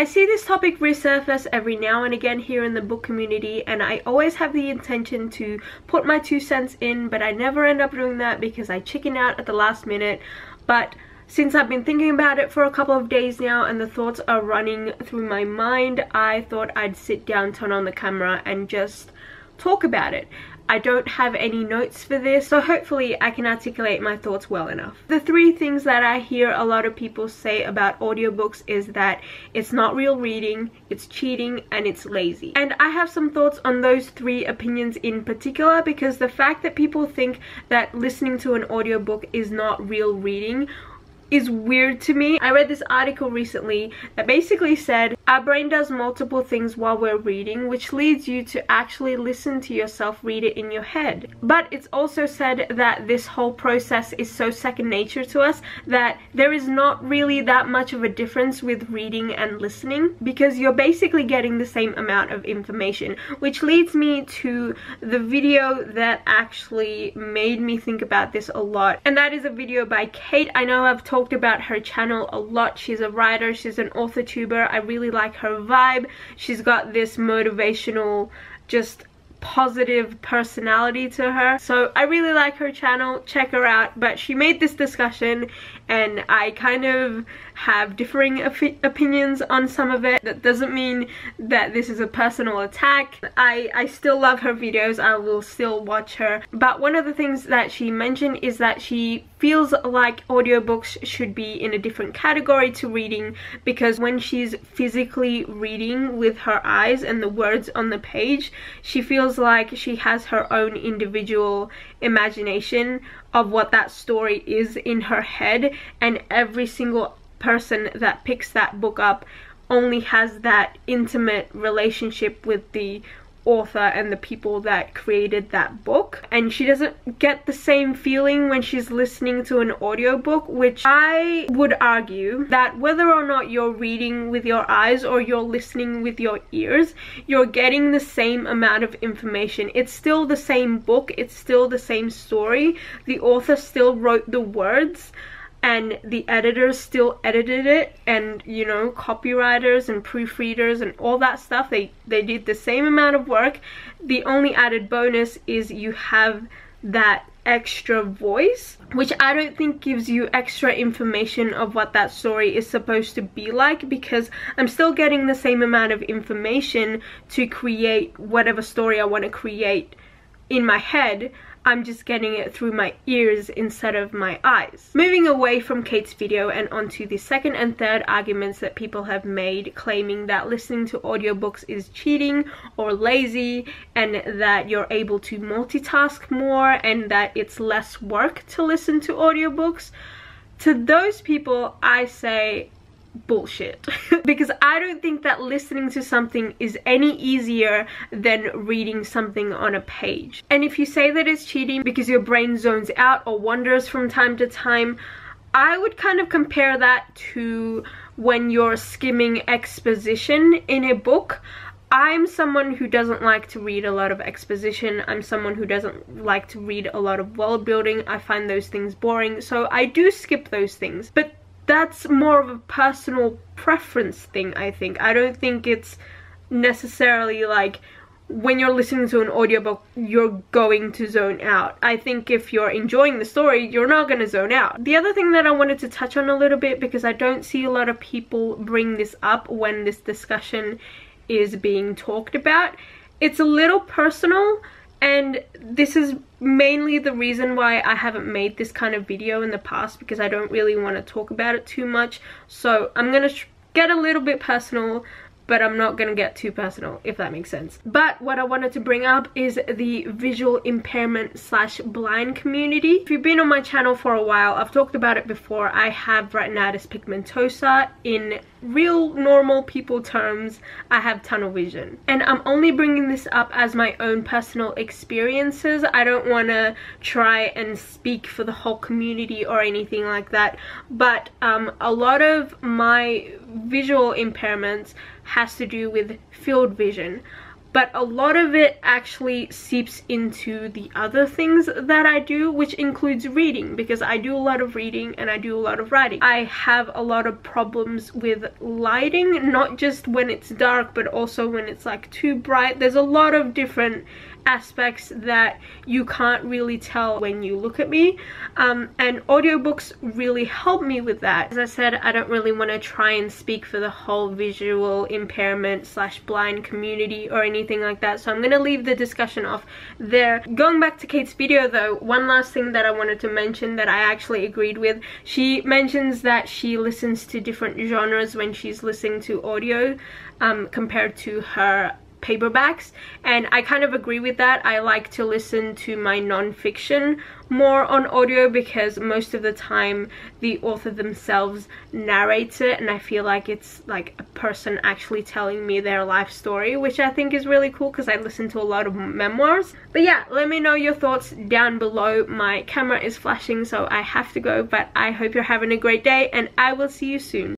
I see this topic resurface every now and again here in the book community, and I always have the intention to put my 2 cents in, but I never end up doing that because I chicken out at the last minute. But since I've been thinking about it for a couple of days now and the thoughts are running through my mind, I thought I'd sit down, turn on the camera and just talk about it. I don't have any notes for this, so hopefully I can articulate my thoughts well enough. The 3 things that I hear a lot of people say about audiobooks is that it's not real reading, it's cheating, and it's lazy. And I have some thoughts on those 3 opinions in particular, because the fact that people think that listening to an audiobook is not real reading is weird to me. I read this article recently that basically said our brain does multiple things while we're reading, which leads you to actually listen to yourself read it in your head. But it's also said that this whole process is so second nature to us that there is not really that much of a difference with reading and listening, because you're basically getting the same amount of information, which leads me to the video that actually made me think about this a lot, and that is a video by Kate. I know I've talked about her channel a lot. She's a writer, she's an author tuber. I really like her vibe. She's got this motivational, just positive personality to her, so I really like her channel. Check her out. But she made this discussion and I kind of have differing opinions on some of it. That doesn't mean that this is a personal attack. I still love her videos, I will still watch her. But one of the things that she mentioned is that she feels like audiobooks should be in a different category to reading, because when she's physically reading with her eyes and the words on the page, she feels like she has her own individual imagination of what that story is in her head, and every single person that picks that book up only has that intimate relationship with the author and the people that created that book, and she doesn't get the same feeling when she's listening to an audiobook, which I would argue that whether or not you're reading with your eyes or you're listening with your ears, you're getting the same amount of information. It's still the same book, it's still the same story, the author still wrote the words, and the editors still edited it, and you know, copywriters and proofreaders and all that stuff, they did the same amount of work. The only added bonus is you have that extra voice, which I don't think gives you extra information of what that story is supposed to be like, because I'm still getting the same amount of information to create whatever story I want to create in my head. I'm just getting it through my ears instead of my eyes. Moving away from Kate's video and onto the second and third arguments that people have made, claiming that listening to audiobooks is cheating or lazy, and that you're able to multitask more, and that it's less work to listen to audiobooks. To those people, I say bullshit. Because I don't think that listening to something is any easier than reading something on a page. And if you say that it's cheating because your brain zones out or wanders from time to time, I would kind of compare that to when you're skimming exposition in a book. I'm someone who doesn't like to read a lot of exposition. I'm someone who doesn't like to read a lot of world building. I find those things boring, so I do skip those things. But that's more of a personal preference thing, I think. I don't think it's necessarily like when you're listening to an audiobook, you're going to zone out. I think if you're enjoying the story, you're not going to zone out. The other thing that I wanted to touch on a little bit, because I don't see a lot of people bring this up when this discussion is being talked about, it's a little personal. And this is mainly the reason why I haven't made this kind of video in the past, because I don't really want to talk about it too much. So I'm gonna get a little bit personal, but I'm not gonna get too personal, if that makes sense. But what I wanted to bring up is the visual impairment / blind community. If you've been on my channel for a while, I've talked about it before. I have retinitis pigmentosa. In real normal people terms, I have tunnel vision, and I'm only bringing this up as my own personal experiences. I don't want to try and speak for the whole community or anything like that, but a lot of my visual impairments has to do with field vision. but a lot of it actually seeps into the other things that I do, which includes reading, because I do a lot of reading and I do a lot of writing. I have a lot of problems with lighting, not just when it's dark but also when it's like too bright. There's a lot of different aspects that you can't really tell when you look at me, and audiobooks really help me with that. As I said, I don't really want to try and speak for the whole visual impairment / blind community or anything like that, so I'm gonna leave the discussion off there. Going back to Kate's video though, one last thing that I wanted to mention that I actually agreed with. She mentions that she listens to different genres when she's listening to audio compared to her paperbacks, and I kind of agree with that. I like to listen to my non-fiction more on audio because most of the time the author themselves narrates it, and I feel like it's like a person actually telling me their life story, which I think is really cool because I listen to a lot of memoirs. But yeah, let me know your thoughts down below. My camera is flashing so I have to go, but I hope you're having a great day and I will see you soon.